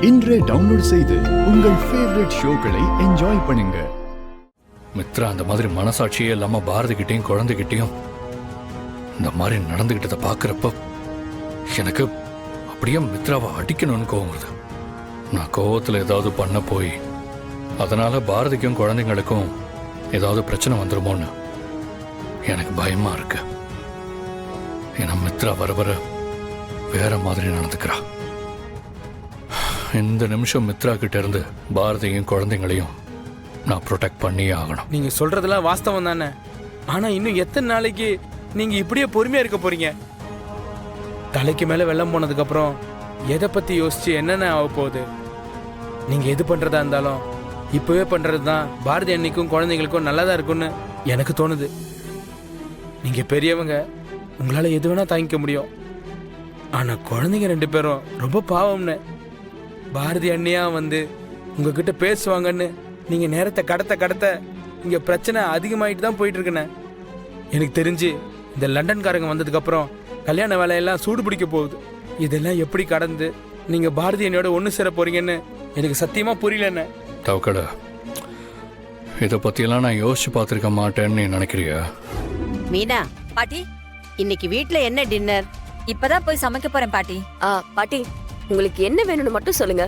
இன்றே டவுன்லோட் செய்து உங்கள் ஃபேவரட் ஷோக்களை என்ஜாய் பண்ணுங்க. மித்ரா அந்த மாதிரி மனசாட்சியே இல்லாம பாரதிகிட்டையும் குழந்தைகிட்டையும் இந்த மாதிரி நடந்துகிட்டதை பாக்குறப்ப எனக்கு அப்படியே மித்ராவை அடிக்கணும்னு கோவம் வருது. நான் கோவத்துல ஏதாவது பண்ண போய் அதனால பாரதிக்கும் குழந்தைங்களுக்கும் ஏதாவது பிரச்சனை வந்துருமோன்னு எனக்கு பயமா இருக்கு. ஏன்னா மித்ரா வர வர வேற மாதிரி நடந்துக்கிறா. இந்த நிமிஷம் மித்ரா கிட்ட இருந்து பாரதியும் குழந்தைங்களையும் நான் ப்ரொடெக்ட் பண்ணியே ஆகணும். நீங்க சொல்றதெல்லாம் வாஸ்தவம் தானே. ஆனா இன்னும் எத்தனை நாளைக்கு நீங்க இப்படியே பொறுமையா இருக்க போறீங்க? தலைக்கு மேல வெள்ளம் போனதுக்கு அப்புறம் எதை பத்தி யோசிச்சு என்னென்ன ஆக போகுது? நீங்க எது பண்றதா இருந்தாலும் இப்பவே பண்றது தான் பாரதி அன்னைக்கும் குழந்தைங்களுக்கும் நல்லதா இருக்கும்னு எனக்கு தோணுது. நீங்க பெரியவங்க, உங்களால எது வேணா தாங்கிக்க முடியும். ஆனா குழந்தைங்க 2 பேரும் ரொம்ப பாவம்னு. பாரதி அண்ணியா வந்து உங்ககிட்ட பேசுவாங்கன்னு நீங்க நேரத்தை கடத்த இங்க பிரச்சனை அதிகமாயிட்டு தான் போயிட்டு இருக்குண்ணே. எனக்கு தெரிஞ்சு இந்த லண்டன்காரங்க வந்ததுக்கு அப்புறம் கல்யாண வேலையெல்லாம் சூடு பிடிக்க போகுது. இதெல்லாம் எப்படி கடந்து நீங்க பாரதி அண்ணியோட ஒன்று சேர போறீங்கன்னு எனக்கு சத்தியமா புரியலண்ணே. தவக்கடை, இதை பத்தியெல்லாம் நான் யோசிச்சு பார்த்துருக்க மாட்டேன்னு நீ நினைக்கிறியா? மீனா பாட்டி, இன்னைக்கு வீட்ல என்ன டின்னர்? இப்பதான் போய் சமைக்க போறேன் பாட்டி. பாட்டி, உங்களுக்கு என்ன வேணும்னு மட்டும் சொல்லுங்க.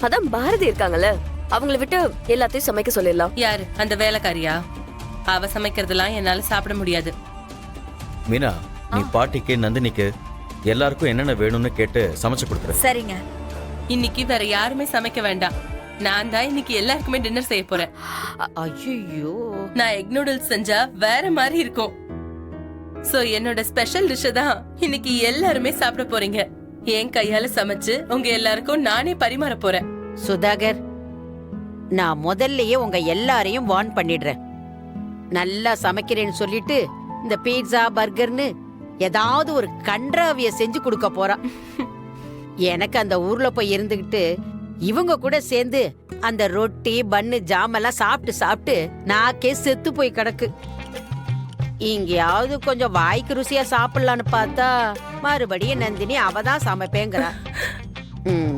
அதான் பாரதி இருக்காங்கல்ல, அவங்கள விட்டு எல்லாத்தையும் சமைக்க சொல்லிடலாம். யாரு அந்த வேலைக்காரியா? அவ சமைக்கிறதெல்லாம் என்னால சாப்பிட முடியாது. மீனா, நீ பாட்டிக்கு நந்தினிக்கு எல்லாருக்கும் என்னென்ன வேணும்னு கேட்டு சமைச்சு கொடுத்துரு. சரிங்க. இன்னைக்கு வேற யாருமே சமைக்க வேண்டாம். நான் தான் இன்னைக்கு எல்லாருக்குமே டின்னர் செய்ய போறேன். ஐயோ, நான் எக் நூடுல்ஸ் செஞ்சா வேற மாதிரி இருக்கும். சோ என்னோட ஸ்பெஷல் டிஷ் தான் இன்னைக்கு எல்லாருமே சாப்பிட போறீங்க. என் கையால சமைச்சு உங்க எல்லாருக்கும் நானே பரிமாற போறேன். சுதாகர், நான் முதல்லயே உங்க எல்லாரையும் வார்ன் பண்ணிடுறேன். நல்லா சமைக்கிறேன்னு சொல்லிட்டு இந்த பீட்சா பர்கர்னு ஏதாவது ஒரு கன்றாவிய செஞ்சு கொடுக்க போறா. எனக்கு அந்த ஊர்ல போய் இருந்துகிட்டு இவங்க கூட சேர்ந்து அந்த ரொட்டி பன்னு ஜாமெல்லாம் சாப்பிட்டு நாக்கே செத்து போய் கிடக்கு. இங்கேயாவது கொஞ்சம் வாய்க்கு ருசியா சாப்பிடலான்னு பார்த்தா மறுபடியும் நந்தினி அவதான் சமைப்பேங்கிறா.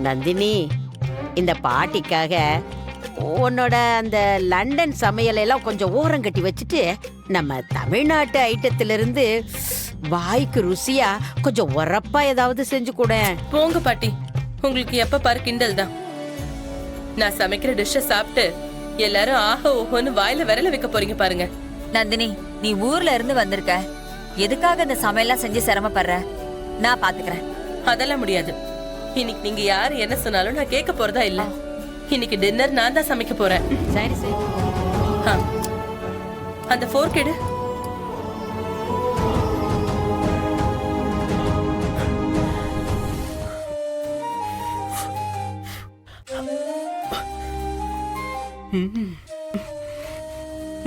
நந்தினி, இந்த பாட்டிக்காக உன்னோட அந்த லண்டன் சமையல் எல்லாம் கொஞ்சம் ஓரம் கட்டி வச்சுட்டு நம்ம தமிழ்நாட்டு ஐட்டத்திலிருந்து வாய்க்கு ருசியா கொஞ்சம் உரப்பா ஏதாவது செஞ்சு கூட. போங்க பாட்டி, உங்களுக்கு எப்ப பாரு கிண்டல் தான். நான் சமைக்கிற டிஷ்ஷ சாப்பிட்டு எல்லாரும் ஆஹா ஓஹோன்னு வாயில விரல வைக்க போறீங்க பாருங்க. நந்தினி, நீ ஊர்ல இருந்து வந்திருக்க, எதுக்காக இந்த சமையல்லாம் செஞ்சு சிரமப்படுற? நான் பாத்துக்கிறேன். அதெல்லாம் முடியாது. இன்னைக்கு நீங்க யாரு என்ன சொன்னாலும் நான் கேட்க போறதா இல்ல. இன்னைக்கு டின்னர் நான் தான் சமைக்க போறேன். சரி சரி. அந்த ஃபோர்க் எடு.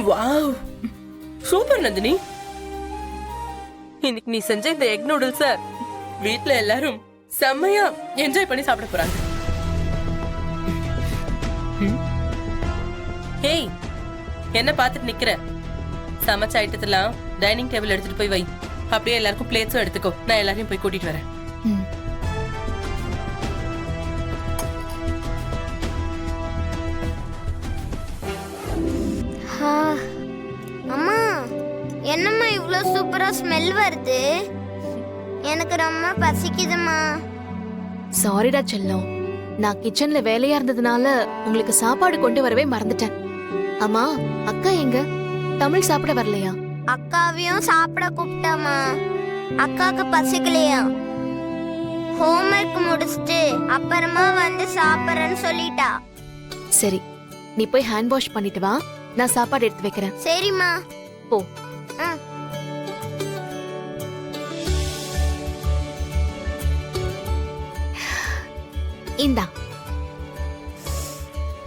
Wow, super Nandini. இன்னைக்கு நீ செஞ்ச இந்த எக் நூடுல்ஸ வீட்ல எல்லாரும் செம்மையா என்ஜாய் பண்ணி சாப்பிட போறாங்க. ஹேய், என்ன பார்த்துட்டு நிக்கிற? சமைச்ச ஐட்டத்தெல்லாம் டைனிங் டேபிள் எடுத்துட்டு போய் வை. அப்படியே எல்லாருக்கும் பிளேட்ஸும் எடுத்துக்கோ. நான் எல்லாரையும் போய் கூட்டிட்டு வரேன். அம்மா, என்னம்மா இவ்ளோ சூப்பரா ஸ்மெல் வருது? எனக்கு ரொம்ப பசிக்குதுமா. சாரிடா செல்லம், நான் கிச்சன்ல வேலையா இருந்ததுனால உங்களுக்கு சாப்பாடு கொண்டு வரவே மறந்துட்டேன். அம்மா, அக்கா எங்க? தமிழ் சாப்பிட வரலையா? அக்காவையும் சாப்பிட கூப்பிட்டமா. அக்காக்கு பசிக்கலையா? ஹோம்வொர்க் முடிச்சிட்டு அப்புறமா வந்து சாப்பிட்றேன்னு சொல்லிட்டா. சரி, நீ போய் ஹேண்ட் வாஷ் பண்ணிட்டு வா, நான் சாப்பாடு எடுத்து வைக்கிறேன். சரிம்மா, போ. இந்தா.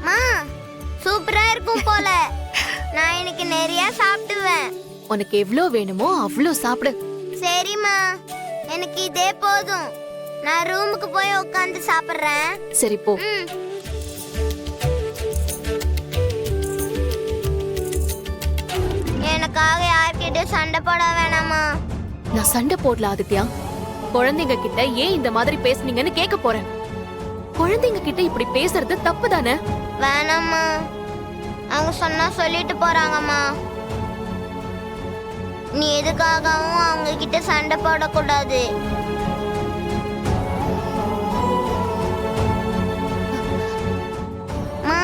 மா, சூப்பரா இருக்கும் போல. நான் இன்னைக்கு நிறைய சாப்பிடுவேன். உனக்கு எவ்வளவு வேணுமோ அவ்வளோ சாப்பிடு. சரிம்மா, எனக்கு இதே போதும். நான் ரூமுக்கு போய் உட்காந்து சாப்பிடுறேன். சரி, போ. எனக்காக யார்கிட்டயும் சண்டை போட வேணாமா. நான் சண்டை போடல ஆதித்யா. குழந்தைங்க கிட்ட ஏன் இந்த மாதிரி பேசுனீங்கன்னு கேட்க போறேன். குழந்தைங்க கிட்ட இப்படி பேசுறது தப்பு தானே? வேணாம்மா, அவங்க சொன்னா சொல்லிட்டு போறாங்கம்மா. நீ எதுக்காகவும் அவங்க கிட்ட சண்டை போடக்கூடாது. அம்மா,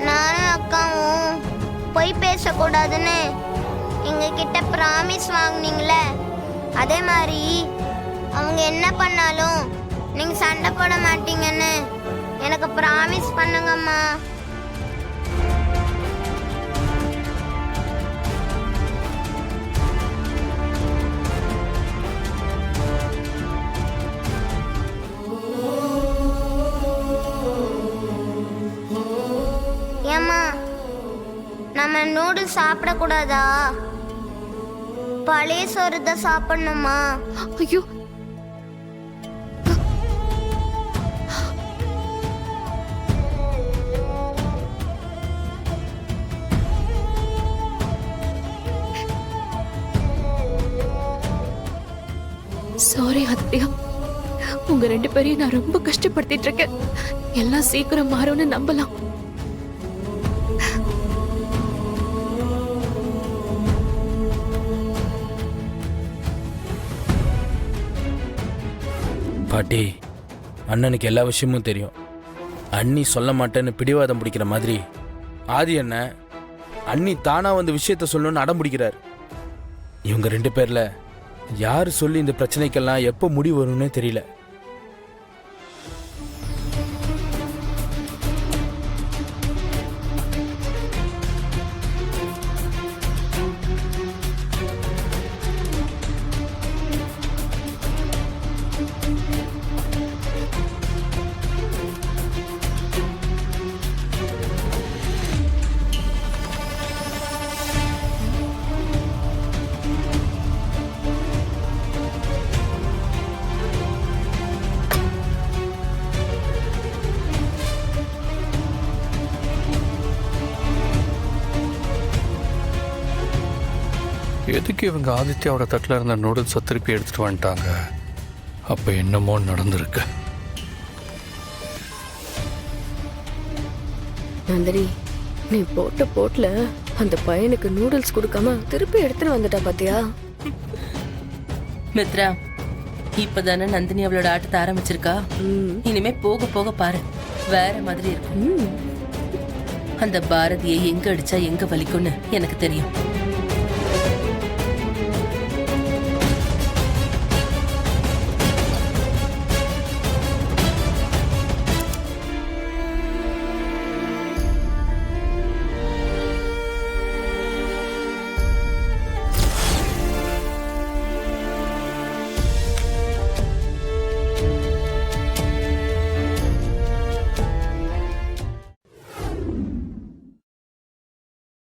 நானும் அக்காவும் பொய் பேசக்கூடாதுன்னு எங்க கிட்ட ப்ராமிஸ் வாங்குனீங்களே, அதே மாதிரி அவங்க என்ன பண்ணாலும் நீங்க சண்டை போட மாட்டீங்கன்னு எனக்கு ப்ராமிஸ் பண்ணுங்கம்மா. ஏம்மா, நம்ம நூடுல்ஸ் சாப்பிடக்கூடாதா? பழைய சோறு தான் சாப்பிடணுமா? ஐயோ, சாரி ஆதித்யா, உங்க 2 பேரையும் நான் ரொம்ப கஷ்டப்படுத்திட்டு இருக்கேன். எல்லாம் சீக்கிரம் மாறும்னு நம்பலாம். பாட்டி, அண்ணனுக்கு எல்லா விஷயமும் தெரியும். அண்ணி சொல்ல மாட்டேன்னு பிடிவாதம் பிடிக்கிற மாதிரி ஆதி அண்ணன் அண்ணி தானா வந்து விஷயத்த சொல்லணும்னு அடம் பிடிக்கிறார். இவங்க 2 பேர்ல யார் சொல்லி இந்த பிரச்சனைக்கெல்லாம் எப்போ முடிவு வரும்னே தெரியல. எதுக்கு இவங்க ஆதித்யாவோட தட்டில் இருந்த நூடுல்ஸை திருப்பி எடுத்துட்டு வந்துட்டாங்க? அப்போ என்னமோ நடந்திருக்கு. நந்தினி, நீ போட்ட போட்ல அந்த பையனுக்கு நூடுல்ஸ் கொடுக்காம திருப்பி எடுத்துட்டு வந்துட்டா பாத்தியா? மித்ரா, இப்பதானே நந்தினி அவளோட ஆட்டத்தை ஆரம்பிச்சிருக்கா. இனிமே போக போக பாரு, வேற மாதிரி இருக்கும். அந்த பாரதியை எங்க அடிச்சா எங்க வலிக்கும்னு எனக்கு தெரியும்.